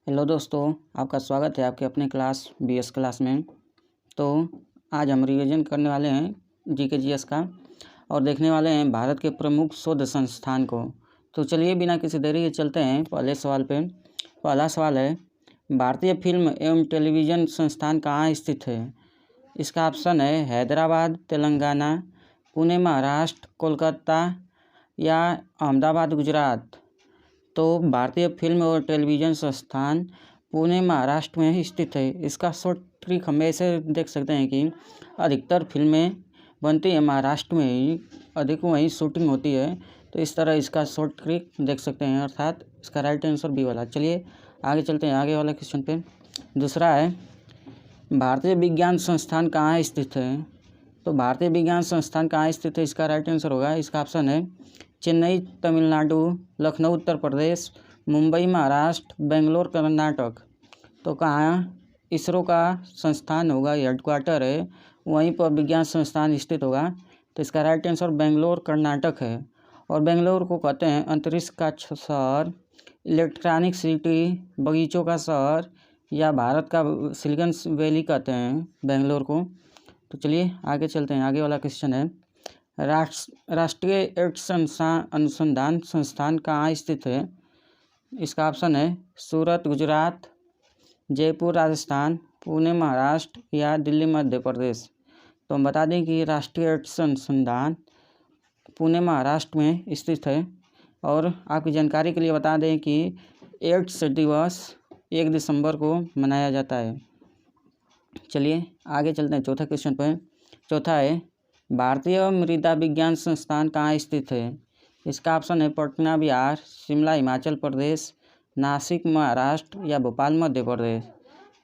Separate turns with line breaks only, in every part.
Hello दोस्तों, आपका स्वागत है आपके अपने क्लास बीएस क्लास में। तो आज हम रिवीजन करने वाले हैं जीके जीएस का और देखने वाले हैं भारत के प्रमुख शोध संस्थान को। तो चलिए बिना किसी देरी के चलते हैं पहले सवाल पे। पहला सवाल है, भारतीय फिल्म एवं टेलीविज़न संस्थान कहाँ स्थित है? इसका ऑप्शन है हैदराबाद तेलंगाना, पुणे महाराष्ट्र, कोलकाता या अहमदाबाद गुजरात। तो भारतीय फिल्म और टेलीविज़न संस्थान पुणे महाराष्ट्र में स्थित है। इसका शॉर्ट ट्रिक हम ऐसे देख सकते हैं कि अधिकतर फिल्में बनती हैं महाराष्ट्र में ही, अधिक वहीं शूटिंग होती है। तो इस तरह इसका शॉर्ट ट्रिक देख सकते हैं, अर्थात इसका राइट आंसर बी वाला। चलिए आगे चलते हैं आगे वाला क्वेश्चन पे। दूसरा है, भारतीय विज्ञान संस्थान कहाँ स्थित है? तो भारतीय विज्ञान संस्थान कहाँ स्थित है, इसका राइट आंसर होगा, इसका ऑप्शन है चेन्नई तमिलनाडु, लखनऊ उत्तर प्रदेश, मुंबई महाराष्ट्र, बेंगलोर कर्नाटक। तो कहाँ इसरो का संस्थान होगा, हेडक्वार्टर है, वहीं पर विज्ञान संस्थान स्थित होगा। तो इसका राइट आंसर बेंगलोर कर्नाटक है। और बेंगलोर को कहते हैं अंतरिक्ष का शहर, इलेक्ट्रॉनिक सिटी, बगीचों का शहर या भारत का सिलिकॉन वैली कहते हैं बेंगलोर को। तो चलिए आगे चलते हैं, आगे वाला क्वेश्चन है, राष्ट्रीय एड्स अनुसंधान संस्थान कहाँ स्थित है? इसका ऑप्शन है सूरत गुजरात, जयपुर राजस्थान, पुणे महाराष्ट्र या दिल्ली मध्य प्रदेश। तो हम बता दें कि राष्ट्रीय एड्स अनुसंधान पुणे महाराष्ट्र में स्थित है। और आपकी जानकारी के लिए बता दें कि एड्स दिवस 1 दिसंबर को मनाया जाता है। चलिए आगे चलते हैं चौथा क्वेश्चन पर। चौथा है, भारतीय मृदा विज्ञान संस्थान कहाँ स्थित है? इसका ऑप्शन है पटना बिहार, शिमला हिमाचल प्रदेश, नासिक महाराष्ट्र या भोपाल मध्य प्रदेश।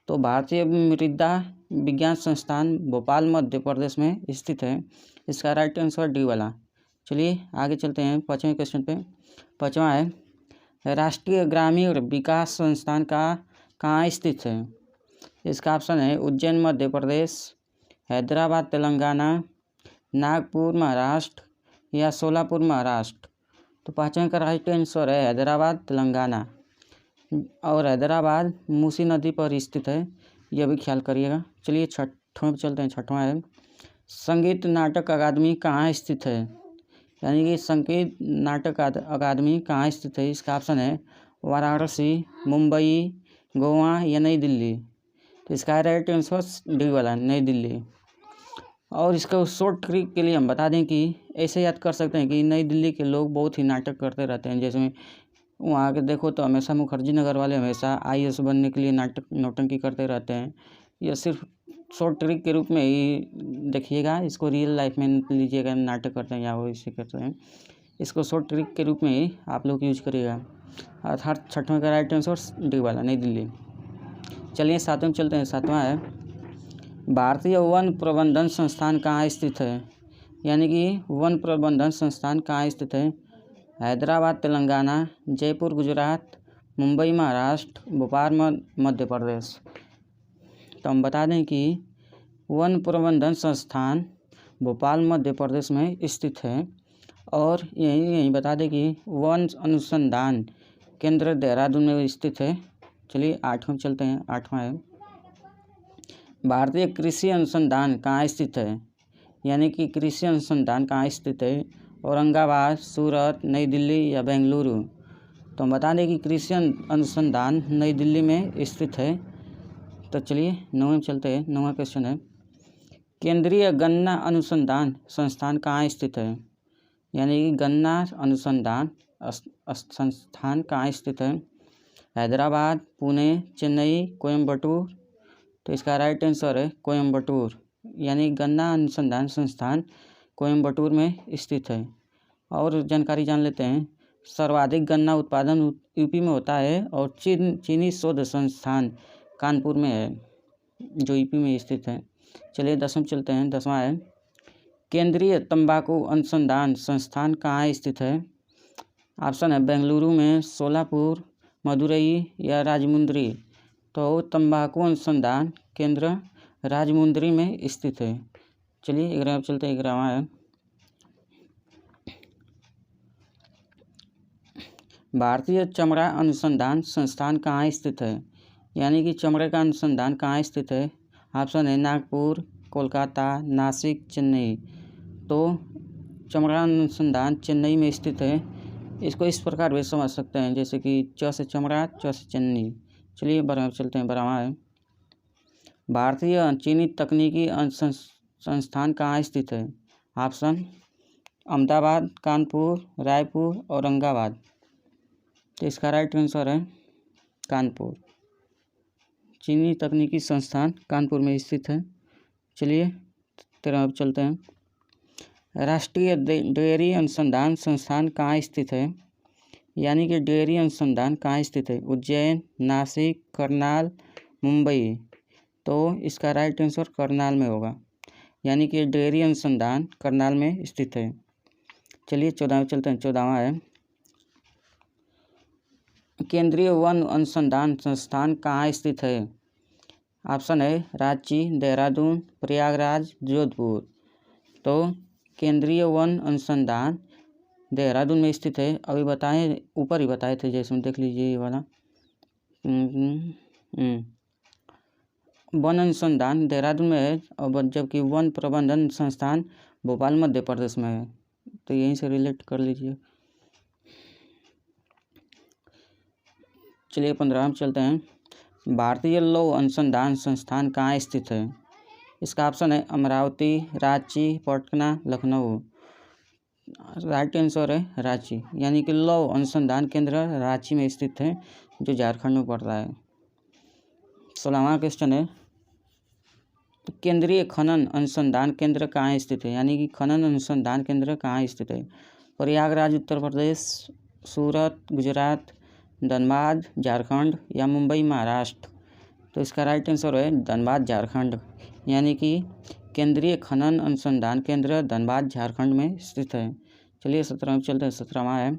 तो भारतीय मृदा विज्ञान संस्थान भोपाल मध्य प्रदेश में स्थित है। इसका राइट आंसर डी वाला। चलिए आगे चलते हैं पाँचवें क्वेश्चन पे। पाँचवा है, राष्ट्रीय ग्रामीण विकास संस्थान कहाँ स्थित है? इसका ऑप्शन है उज्जैन मध्य प्रदेश, हैदराबाद तेलंगाना, नागपुर महाराष्ट्र या सोलापुर महाराष्ट्र। तो पाँचवें का राइट आंसर है हैदराबाद तेलंगाना। और हैदराबाद मूसी नदी पर स्थित है, यह भी ख्याल करिएगा। चलिए छठवें पे चलते हैं। छठवां है, संगीत नाटक अकादमी कहाँ स्थित है? यानी कि संगीत नाटक अकादमी कहाँ स्थित है? इसका ऑप्शन है वाराणसी, मुंबई, गोवा या नई दिल्ली। तो इसका राइट आंसर डी वाला, नई दिल्ली। और इसका शॉर्ट ट्रिक के लिए हम बता दें कि ऐसे याद कर सकते हैं कि नई दिल्ली के लोग बहुत ही नाटक करते रहते हैं। जैसे वहाँ के देखो तो हमेशा मुखर्जी नगर वाले हमेशा आईएएस बनने के लिए नौटंकी करते रहते हैं। यह सिर्फ शॉर्ट ट्रिक के रूप में ही देखिएगा, इसको रियल लाइफ में लीजिएगा, नाटक करते हैं या वो इसे करते हैं। इसको शॉर्ट ट्रिक के रूप में ही आप लोग यूज करिएगा। अर्थात छठवें का राइट आंसर डी वाला, नई दिल्ली। चलिए सातवें में चलते हैं। सातवां है, भारतीय वन प्रबंधन संस्थान कहाँ स्थित है? यानी कि वन प्रबंधन संस्थान कहाँ स्थित है? हैदराबाद तेलंगाना, जयपुर गुजरात, मुंबई महाराष्ट्र, भोपाल मध्य प्रदेश। तो हम बता दें कि वन प्रबंधन संस्थान भोपाल मध्य प्रदेश में स्थित है। और यही बता दें कि वन अनुसंधान केंद्र देहरादून में स्थित है। चलिए आठवें में चलते हैं। आठवां है, भारतीय कृषि अनुसंधान कहाँ स्थित है? यानी कि कृषि अनुसंधान कहाँ स्थित है? औरंगाबाद, सूरत, नई दिल्ली या बेंगलुरु। तो हम बता दें कि कृषि अनुसंधान नई दिल्ली में स्थित है। तो चलिए नौवें में चलते हैं। नौवां क्वेश्चन है, केंद्रीय गन्ना अनुसंधान संस्थान कहाँ स्थित है? यानी कि गन्ना अनुसंधान संस्थान कहाँ स्थित है? हैदराबाद, पुणे, चेन्नई, कोयम्बटूर। तो इसका राइट आंसर है कोयम्बटूर। यानी गन्ना अनुसंधान संस्थान कोयम्बटूर में स्थित है। और जानकारी जान लेते हैं, सर्वाधिक गन्ना उत्पादन यूपी में होता है और चीनी शोध संस्थान कानपुर में है, जो यूपी में स्थित है। चलिए 10वें चलते हैं। 10वां है, केंद्रीय तंबाकू अनुसंधान संस्थान कहाँ स्थित है? ऑप्शन है बेंगलुरु में, सोलापुर, मदुरई या राजमुंद्री। तो तंबाकू अनुसंधान केंद्र राजमुंद्री में स्थित है। चलिए 11वें चलते हैं। 11वां है, भारतीय चमड़ा अनुसंधान संस्थान कहाँ स्थित है? यानी कि चमड़े का अनुसंधान कहाँ स्थित है? ऑप्शन है नागपुर, कोलकाता, नासिक, चेन्नई। तो चमड़ा अनुसंधान चेन्नई में स्थित है। इसको इस प्रकार भी समझ सकते हैं, जैसे कि च से चमड़ा, च से चेन्नई। चलिए बराबर चलते हैं, बराबर है। भारतीय चीनी तकनीकी संस्थान कहाँ स्थित है? ऑप्शन अहमदाबाद, कानपुर, रायपुर, औरंगाबाद। तो इसका राइट आंसर है कानपुर। चीनी तकनीकी संस्थान कानपुर में स्थित है। चलिए तेरह अब चलते हैं। राष्ट्रीय डेयरी अनुसंधान संस्थान कहाँ स्थित है? यानी कि डेयरी अनुसंधान कहाँ स्थित है? उज्जैन, नासिक, करनाल, मुंबई। तो इसका राइट आंसर करनाल में होगा, यानी कि डेयरी अनुसंधान करनाल में स्थित है। चलिए 14 चलते हैं। 14वां है केंद्रीय वन अनुसंधान संस्थान कहाँ स्थित है? ऑप्शन है रांची, देहरादून, प्रयागराज, जोधपुर। तो केंद्रीय वन अनुसंधान देहरादून में स्थित है। अभी बताएं, ऊपर ही बताए थे, जैसे देख लीजिए ये वाला। वन अनुसंधान देहरादून में है, और जबकि वन प्रबंधन संस्थान भोपाल मध्य प्रदेश में है। तो यहीं से रिलेट कर लीजिए। चलिए 15 में चलते हैं। भारतीय लौह अनुसंधान संस्थान कहाँ स्थित है? इसका ऑप्शन है अमरावती, रांची, पटना, लखनऊ। राइट आंसर है रांची, यानी कि लौह अनुसंधान केंद्र रांची में स्थित है, जो झारखंड में पड़ रहा है। 16वां क्वेश्चन है केंद्रीय खनन अनुसंधान केंद्र कहाँ स्थित है? यानी कि खनन अनुसंधान केंद्र कहाँ स्थित है? प्रयागराज उत्तर प्रदेश, सूरत गुजरात, धनबाद झारखंड, या मुंबई महाराष्ट्र। तो इसका राइट आंसर है धनबाद झारखंड, यानी कि केंद्रीय खनन अनुसंधान केंद्र धनबाद झारखंड में स्थित है। चलिए 17 में चलते हैं। 17वां है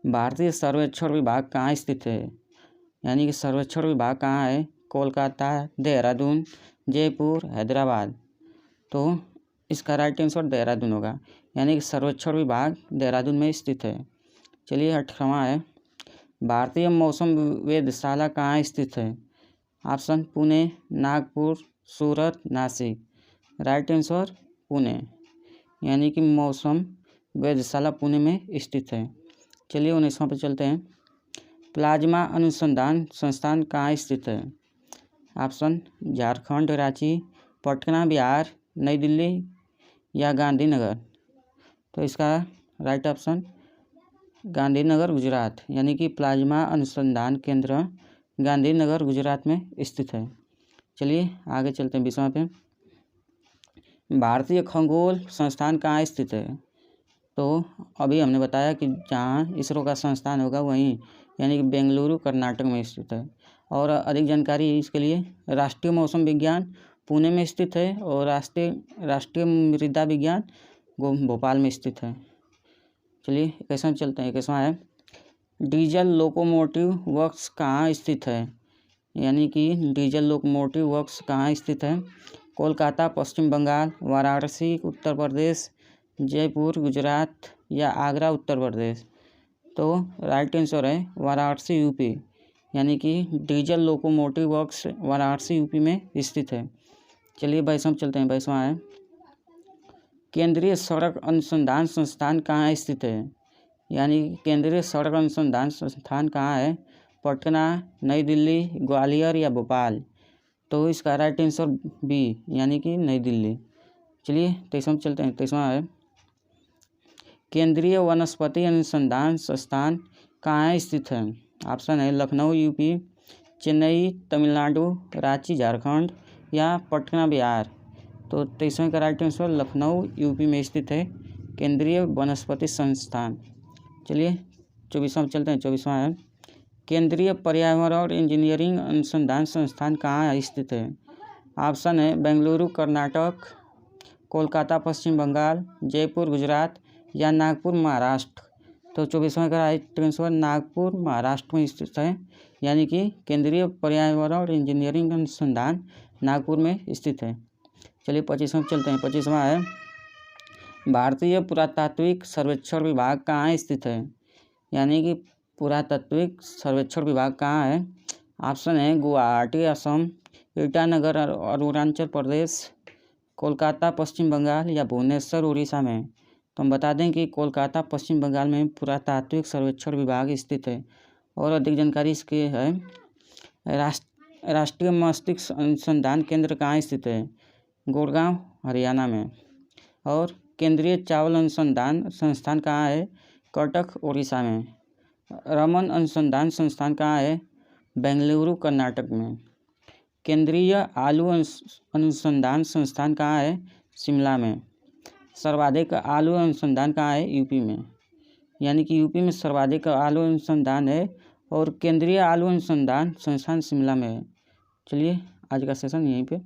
भारतीय सर्वेक्षण विभाग कहाँ स्थित है? यानी कि सर्वेक्षण विभाग कहाँ है? कोलकाता, देहरादून, जयपुर, हैदराबाद। तो इसका राइट आंसर देहरादून होगा, यानी कि सर्वेक्षण विभाग देहरादून में स्थित है। चलिए 18वां है भारतीय मौसम वेधशाला कहाँ स्थित है? ऑप्शन पुणे, नागपुर, सूरत, नासिक। राइट आंसर पुणे, यानी कि मौसम वेधशाला पुणे में स्थित है। चलिए 19वां पे चलते हैं। प्लाज्मा अनुसंधान संस्थान कहाँ स्थित है? ऑप्शन झारखंड, रांची, पटना बिहार, नई दिल्ली, या गांधीनगर। तो इसका राइट ऑप्शन गांधीनगर गुजरात, यानी कि प्लाज्मा अनुसंधान केंद्र गांधीनगर गुजरात में स्थित है। चलिए आगे चलते हैं 20वां पे। भारतीय खगोल संस्थान कहाँ स्थित है? तो अभी हमने बताया कि जहाँ इसरो का संस्थान होगा वहीं, यानी कि बेंगलुरु कर्नाटक में स्थित है। और अधिक जानकारी इसके लिए राष्ट्रीय मौसम विज्ञान पुणे में स्थित है, और राष्ट्रीय मृदा विज्ञान भोपाल में स्थित है। चलिए 21वां चलते हैं। 21वां है डीजल लोकोमोटिव वर्क्स कहाँ स्थित है? यानी कि डीजल लोकोमोटिव वर्क्स कहाँ स्थित है? कोलकाता पश्चिम बंगाल, वाराणसी उत्तर प्रदेश, जयपुर गुजरात, या आगरा उत्तर प्रदेश। तो राइट आंसर है वाराणसी यूपी, यानी कि diesel locomotive works Varanasi UP में स्थित है। चलिए 22वां चलते हैं। 22वां है केंद्रीय सड़क अनुसंधान संस्थान कहाँ स्थित है? यानी केंद्रीय सड़क अनुसंधान संस्थान कहाँ है? पटना, नई दिल्ली, ग्वालियर, या भोपाल। तो इसका राइट आंसर बी, यानी कि नई दिल्ली। चलिए 23वां चलते हैं। 23वां है केंद्रीय वनस्पति अनुसंधान संस्थान कहाँ स्थित है? ऑप्शन है लखनऊ यूपी, चेन्नई तमिलनाडु, रांची झारखंड, या पटना बिहार। तो 23वें का राइट आंसर लखनऊ यूपी में स्थित है केंद्रीय वनस्पति संस्थान। चलिए 24वां चलते हैं। 24वां है केंद्रीय पर्यावरण और इंजीनियरिंग अनुसंधान संस्थान कहाँ स्थित है? ऑप्शन है बेंगलुरु कर्नाटक, कोलकाता पश्चिम बंगाल, जयपुर गुजरात, या नागपुर महाराष्ट्र। तो 24वां का राइट आंसर नागपुर महाराष्ट्र में स्थित है, यानी कि केंद्रीय पर्यावरण और इंजीनियरिंग अनुसंधान नागपुर में स्थित है। चलिए 25वां चलते हैं। 25वां है भारतीय पुरातात्विक सर्वेक्षण विभाग कहाँ स्थित है? यानी कि पुरातात्विक सर्वेक्षण विभाग कहाँ है? ऑप्शन है गुवाहाटी असम, ईटानगर अरुणाचल प्रदेश, कोलकाता पश्चिम बंगाल या भुवनेश्वर उड़ीसा में। तो हम बता दें कि कोलकाता पश्चिम बंगाल में पुरातात्विक सर्वेक्षण विभाग स्थित है। और अधिक जानकारी इसकी है, राष्ट्रीय मस्तिष्क अनुसंधान केंद्र कहाँ स्थित है? गुड़गांव हरियाणा में। और केंद्रीय चावल अनुसंधान संस्थान कहाँ है? कटक उड़ीसा में। रमन अनुसंधान संस्थान कहाँ है? बेंगलुरु कर्नाटक में। केंद्रीय आलू अनुसंधान संस्थान कहाँ है? शिमला में। सर्वाधिक आलू अनुसंधान कहाँ है? यूपी में। यानी कि यूपी में सर्वाधिक आलू अनुसंधान है और केंद्रीय आलू अनुसंधान संस्थान शिमला में है। चलिए आज का सेशन यहीं पे